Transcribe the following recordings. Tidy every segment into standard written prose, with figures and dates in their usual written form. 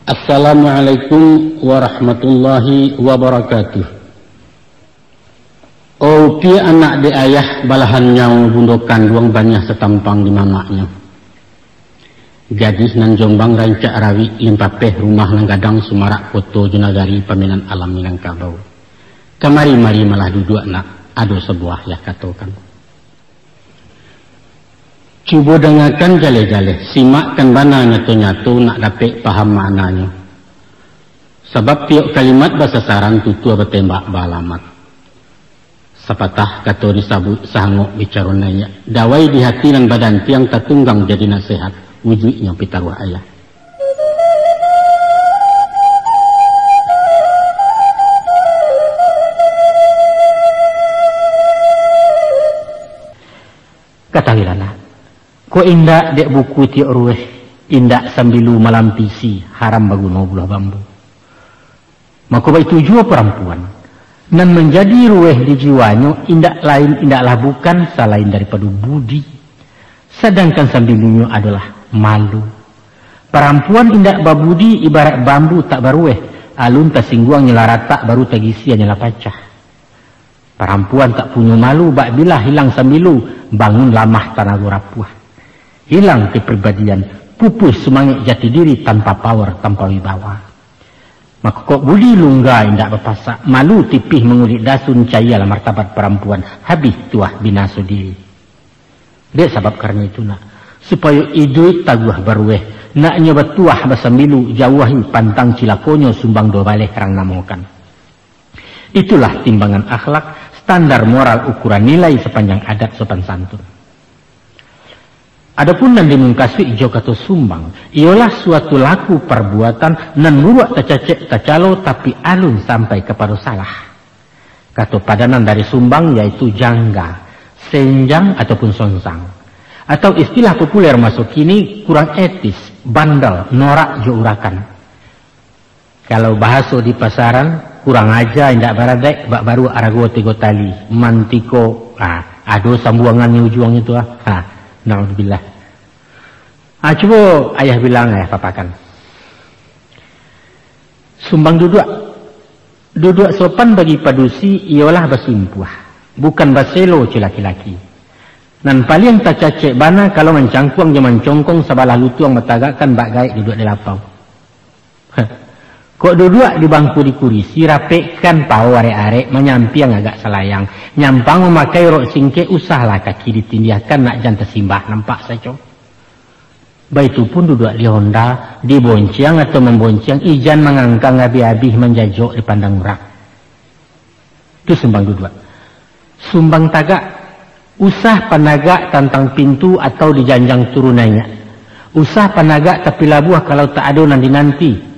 Assalamualaikum warahmatullahi wabarakatuh. Oh pi anak di ayah balahan nyau bundokan duang banyak setampang di mamaknya. Gadis nan Jombang rancak rawi limpapeh rumah nang gadang sumarak foto junagari paminan alam Minangkabau. Kamari-mari malah duduk nak ado sebuah ya katokan. Cuba dengarkan jale-jale, simakkan bana nyatu-nyatu nak dapat paham maknanya. Sebab tiap kalimat bahasa sarang tutua bertembak balamat. Sepatah kata disabut sanggup bicara nanya. Dawai di hati dan badan tiang tertunggang jadi nasihat. Wujudnya pitaruh ayah. Katawilah. Ko indak dek buku tiok rueh, indak sambilu malampisi haram baguno bulah bambu. Maka baik tujuh perempuan, nan menjadi rueh di jiwanya indak lain indaklah bukan selain daripada budi. Sedangkan sambilunya adalah malu. Perempuan indak babudi ibarat bambu tak barueh, alun tasingguang nyela tak baru tagisi nyela pacah. Perempuan tak punya malu bak bila hilang sambilu bangun lamah tanah rapuh. Hilang kepribadian, pupus semangat jati diri tanpa power, tanpa wibawa. Maka kok budi lungga indak berpasak, malu tipih mengulik dasun cayalah martabat perempuan, habis tuah binaso diri. Dia sebab karena itu nak, supaya idui taguah barueh, nak nyoba tuah basambilu jauhi pantang cilakonyo sumbang dua balik rang namokan. Itulah timbangan akhlak, standar moral ukuran nilai sepanjang adat sopan santun. Adapun nan dimungkasui jo kata sumbang, ialah suatu laku perbuatan nan muruak tacacek tacalo tapi alun sampai kepada salah. Kata padanan dari sumbang yaitu jangga, senjang ataupun sonsang. Atau istilah populer masuk kini kurang etis, bandel, norak jo urakan. Kalau bahasa di pasaran kurang aja indak baradek bak baru arago tego tali, mantiko, ado sambuangan ujung itu Na'udzubillah. Coba ayah bilang ayah papakan. Sumbang duduk sopan bagi padusi ialah basimpuah, bukan baselo laki-laki. Nan paling tak cacek bana kalau mencangkuang jaman congkong sabalah lutuang metagakkan bak gaik duduk di lapau. Kok duduk di bangku di kurisi rapekkan pau arek-arek menyampiang agak selayang. Nyampang memakai rok singke usahlah kaki ditindiahkan nak jantan simbah nampak saja. Baik itu pun duduk di Honda, dibonceng atau membonceng ijan mengangkang abi-abi menjajok di pandang orang. Itu sumbang duduk. Sumbang tagak, usah panagak tantang pintu atau di janjang turunannya. Usah panagak tapi labuah kalau tak ada nanti-nanti.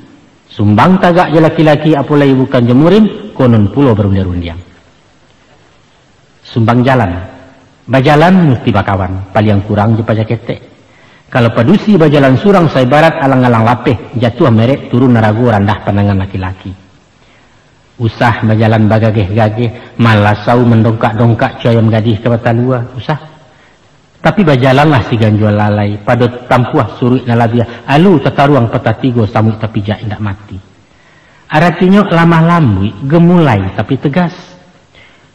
Sumbang tagak je laki-laki apalagi bukan jemurin, konon pulau berundiang-undiang. Sumbang jalan. Bajalan mesti bakawan, paling kurang je pajak ketek. Kalau padusi bajalan surang saya barat alang-alang lapeh, jatuh merek turun narago randah pandangan laki-laki. Usah bajalan bagageh-gageh, malasau mendongkak-dongkak coyam gadis ke mata luar, usah. Tapi bajalanlah si ganjual lalai, pada tampuah suruh nalabia, alu tataruang petatigo samuk tapi jak indak mati. Artinya lamah lambui, gemulai tapi tegas.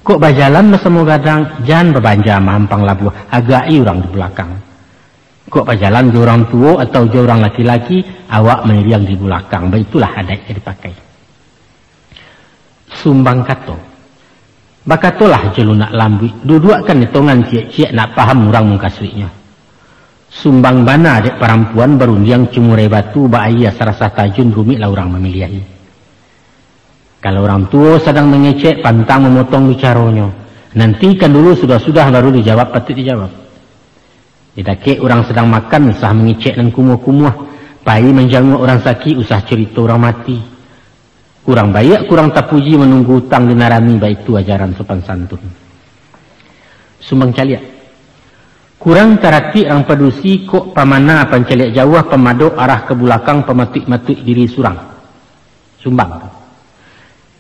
Kok bajalan bersama gadang, jangan berbanja mampang labuah, agai orang di belakang. Kok bajalan ke orang tua atau ke orang laki-laki, awak meriang di belakang. Baitulah adat yang dipakai. Sumbang kato. Bakatolah jelunak lambui. Dudukkan hitungan ciek-ciek nak paham orang mengkasutnya. Sumbang bana adik perempuan berundiang cumurai batu bahaya serasa tajun rumit lah orang memilihi. Kalau orang tua sedang mengecek pantang memotong bicaranya. Nantikan dulu sudah-sudah baru dijawab patut dijawab. Didake orang sedang makan usah mengecek dan kumuh-kumuh. Pai menjanguk orang sakit usah cerita orang mati. Kurang baik, kurang tak puji menunggu hutang dinarami, baik itu ajaran sopan santun. Sumbang caliak. Kurang tarati orang padusi kok pamana pancaliak jauh pemadok arah ke belakang pematik-matik diri surang. Sumbang.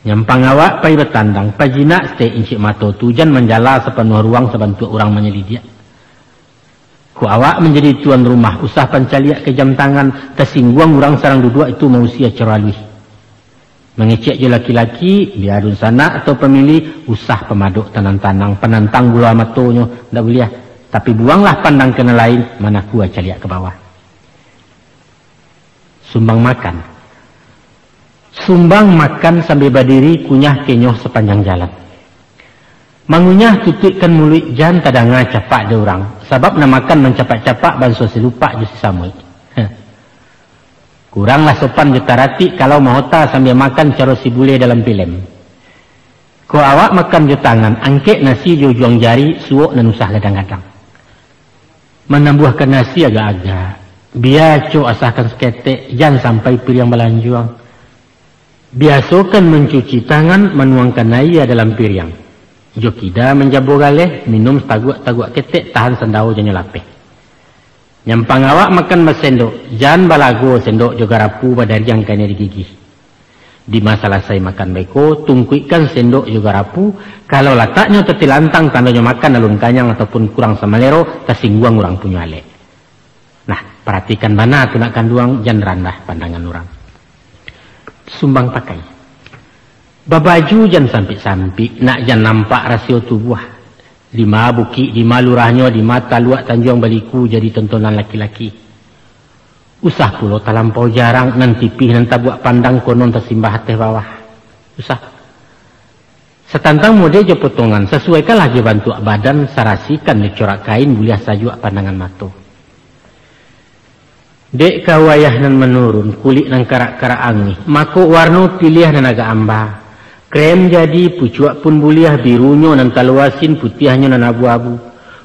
Nyampang awak pai bertandang, pajina stay incik mato tujan menjala sepenuh ruang sebantu orang menyelidia. Ku awak menjadi tuan rumah, usah pancaliak ke jam tangan, tersingguang orang sarang duduk itu manusia ceralui. Mengecek je laki-laki, biarun sana atau pemilih, usah pemaduk tanang-tanang, penantang gula matonya, tak boleh. Tapi buanglah pandang kena lain, mana ku caliak ke bawah. Sumbang makan. Sumbang makan sambil berdiri, kunyah kenyoh sepanjang jalan. Mangunyah tutupkan mulut jan tadanga capak de orang. Sebab nak makan mencapak-capak banso selupa je sisamui. Kuranglah sopan jutarati kalau mahota sambil makan cara si bule dalam filem. Ko awak makan je tangan, angkek nasi jo juang jari, suok dan usah gadang-gadang. Menambuhkan nasi agak-agak. Biar co asahkan seketek, jangan sampai piring melanjuang. Biasakan mencuci tangan, menuangkan air dalam piring. Jokida menjabur galeh, minum taguk-taguk ketek, tahan sendau jangan lapeh. Nyampang awak makan bersendok, jangan balago sendok juga rapu badari yang kena digigih. Di masa selesai makan beko, tungkuikan sendok juga rapu, kalau letaknya tetilantang tandanya makan alun kanyang ataupun kurang samalero, tersingguang orang punya alek. Nah, perhatikan mana tu nak kanduang, jangan randah pandangan orang. Sumbang pakai. Babaju jangan sampik-sampik, nak jangan nampak rasio tubuh. Di ma bukit, di ma lurahnya, di mata luak Tanjung Baliku jadi tontonan laki-laki. Usah pula talampau jarang, nanti pih nanti buat pandang konon tersimbah hati bawah. Usah. Setantang mode je potongan, sesuaikan lagi bantu badan, sarasikan di corak kain, buliah sajuk pandangan mata. Dek kawayah nan menurun, kulit nan karak-karak angin, mako warna pilih nan agak ambah. Krem jadi, pucuak pun buliah, birunya nan kaluasin, putihnya nan abu-abu.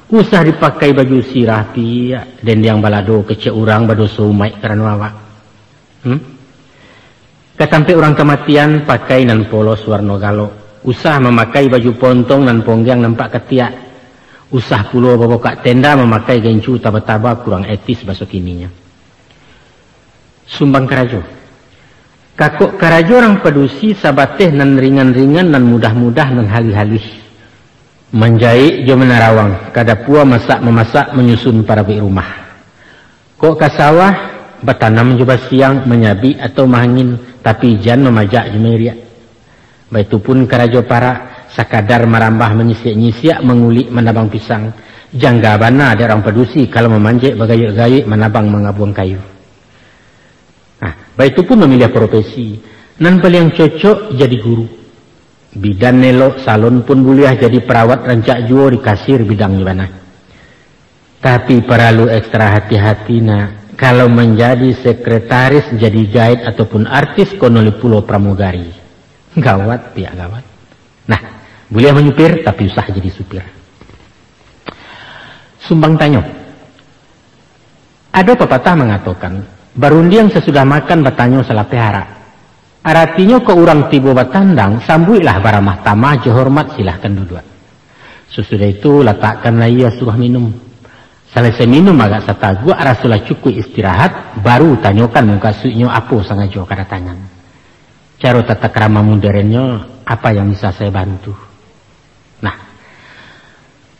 Usah dipakai baju sirah pia, dan yang balado kecek orang bado somai kerana awak. Ketampe orang kematian, pakai nan polos warna galo. Usah memakai baju pontong nan ponggang nampak ketiak. Usah pula bawa kak tenda memakai gencu taba-taba kurang etis bahasa kininya. Sumbang karajo. Kakok karajo orang pedusi sabateh nan ringan-ringan nan mudah-mudah nan halih-halih. Menjahit jo menarawang, kada pua memasak menyusun para bi rumah. Kok kasawah bertanam juga siang menyabi atau mangin, tapi jan memajak jemeriak. Baitupun karajo para sakadar merambah menyisiak-nyisiak mengulik menabang pisang. Jangga bana ada orang pedusi kalau memanjek bagayuk-gayuk menabang mengabuang kayu. Nah, baik itu pun memilih profesi. Nan paling cocok jadi guru. Bidan nelok, salon pun buliah jadi perawat rancak juo di kasir bidangnya mana. Tapi perlu ekstra hati-hati nak. Kalau menjadi sekretaris, jadi guide ataupun artis konoli pulau pramugari. Gawat, pihak gawat. Nah, buliah menyupir tapi usah jadi supir. Sumbang tanyo. Ada pepatah mengatakan, barundiang sesudah makan bertanya salah pehara. Artinya ke orang tiba batandang, sambuilah baramah tamah hormat silahkan duduk. Sesudah itu letakkanlah ia suruh minum. Selesai minum agak setagua, rasulah cukup istirahat, baru tanyakan muka suiknya apa sengaja kada tangan. Cara tata krama modernnya, apa yang bisa saya bantu? Nah,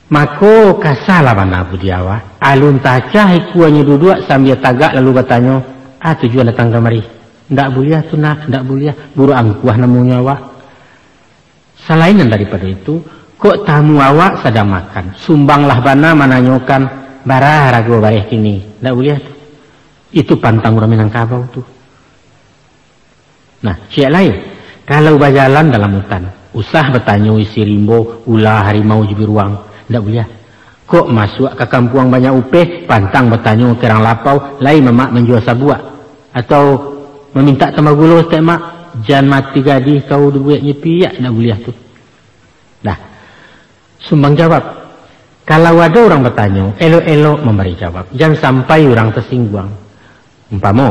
mako kasalah mana budiawa. Alun tacah ikuannya duduk sambil tagak lalu bertanya, tujuan datang kemari. Ndak buliah tu nak, ndak buliah. Buru angkuah namunya awak. Selainan daripada itu, kok tamu awak sedang makan. Sumbanglah bana menanyakan, barah ragu bareh kini. Ndak buliah tu. Itu pantang orang Minangkabau tu. Nah, siap lain. Kalau berjalan dalam hutan, usah bertanya isi rimbo, ulah harimau jebiruang. Ndak buliah. Kok masuk ke kampung banyak upeh, pantang bertanya ke orang lapau, lain memak menjual sabuak. Atau meminta tambah gula setiap mak, jangan mati gadis kau duitnya piak, nak boleh tu. Dah, sumbang jawab. Kalau ada orang bertanya, elok-elok memberi jawab. Jangan sampai orang tersinggung. Umpama,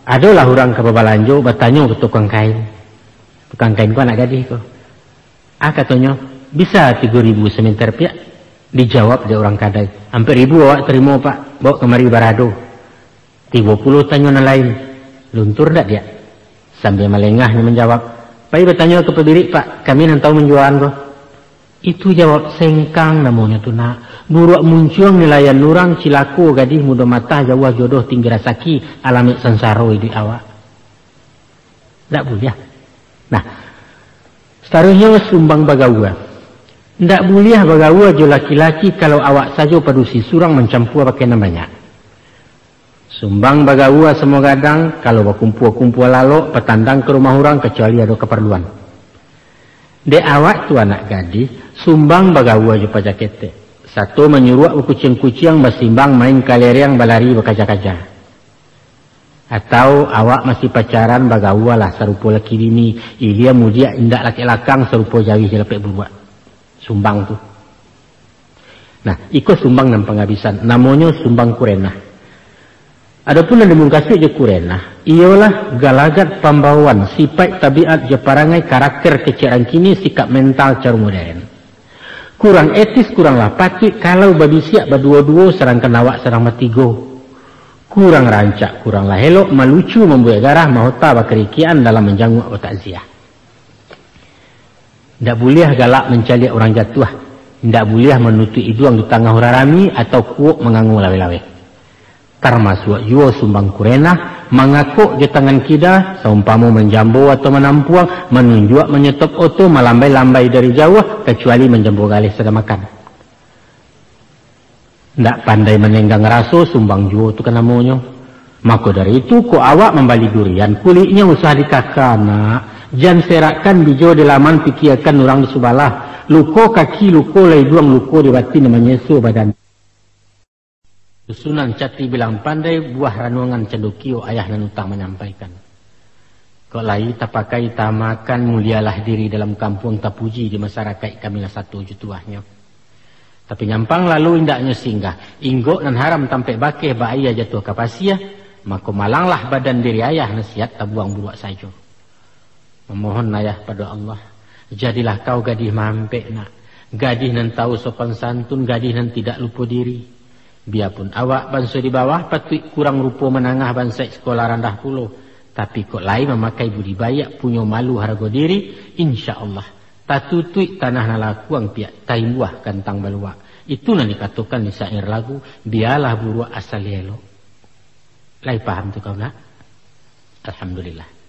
adalah orang ke babalanjo bertanya ke tukang kain. Tukang kain kau anak gadis kau. Katanya, bisa 3.000 semeter piak. Dijawab dia orang kadai. Hampir 1.000 awak terima pak, bawa kemari barado. 30 tanya yang lain. Luntur tak dia? Sambil melengahnya menjawab. Pai bertanya ke pemilik, Pak, kami nak tahu menjualan kau. Itu jawab sengkang namanya tu nak. Buruak muncung nilayan nurang cilaku gadih muda mata jawah jodoh tinggi rasaki alamik sansaro di awak. Tak boleh. Nah, seterusnya sumbang bagawa. Tak boleh bagawa jo laki-laki kalau awak saja padusi surang mencampur pakai namanya. Sumbang bagawa semua gadang kalau berkumpul-kumpul lalu petandang ke rumah orang kecuali ada keperluan. Dek awak tu anak gadis sumbang bagawa je pajak ketek. Satu menyuruh kucing-kucing bersimbang main kaleriang balari berkaca-kaca. Atau awak masih pacaran bagawa lah serupa laki bini. Ia mudia indak laki lakang serupa jawi jelepek berbuat. Sumbang tu. Nah, ikut sumbang dan penghabisan. Namanya sumbang kurenah. Adapun yang dimungkasih je kurenah, ialah galagat pembawaan, sifat tabiat je parangai karakter keciran kini, sikap mental cara modern. Kurang etis, kuranglah patut kalau babi siap berdua-dua serangkan awak serang matigo. Kurang rancak, kuranglah elok, melucu, membuat garah, mahota bakerikian dalam menjanguk atau takziah. Tidak boleh galak mencari orang jatuh. Tidak boleh menutup hidung di tengah orang rami atau kuuk mengangu lawe-lawe. Termasuk jua sumbang kurenah, mengakuk di tangan kita, seumpama menjambu atau menampuang, menunjuk, menyetop oto, melambai-lambai dari jauh, kecuali menjambu galih sedang makan. Tidak pandai menenggang raso, sumbang jua itu kan namanya. Maka dari itu, ko awak membali durian, kulitnya usah dikakak, nak. Jangan serakkan bijo di laman, pikirkan orang di subalah. Luko kaki, luko laiduang, luko di batin, menyesu badan. Sunan Cati bilang pandai buah ranungan cendukio ayah dan utang menyampaikan. Kok lai tak pakai tak makan mulialah diri dalam kampung tak puji di masyarakat kami lah satu jutuahnya. Tapi nyampang lalu indaknya singgah. Inggok dan haram tampai bakeh bahaya jatuh kapasia. Maka malanglah badan diri ayah nasihat tak buang buruak saja. Memohon ayah pada Allah. Jadilah kau gadih mampek nak. Gadih nan tahu sopan santun. Gadih nan tidak lupa diri. Biarpun awak bangsa di bawah patut kurang rupa menangah bangsa sekolah rendah puluh. Tapi kok lain memakai budi bayak punya malu harga diri. InsyaAllah. Tatutui tanah nalakuang piak taimuah kantang baluak. Itu yang dikatakan di syair lagu. Biarlah buruak asal elok. Lai paham tu kau nak? Alhamdulillah.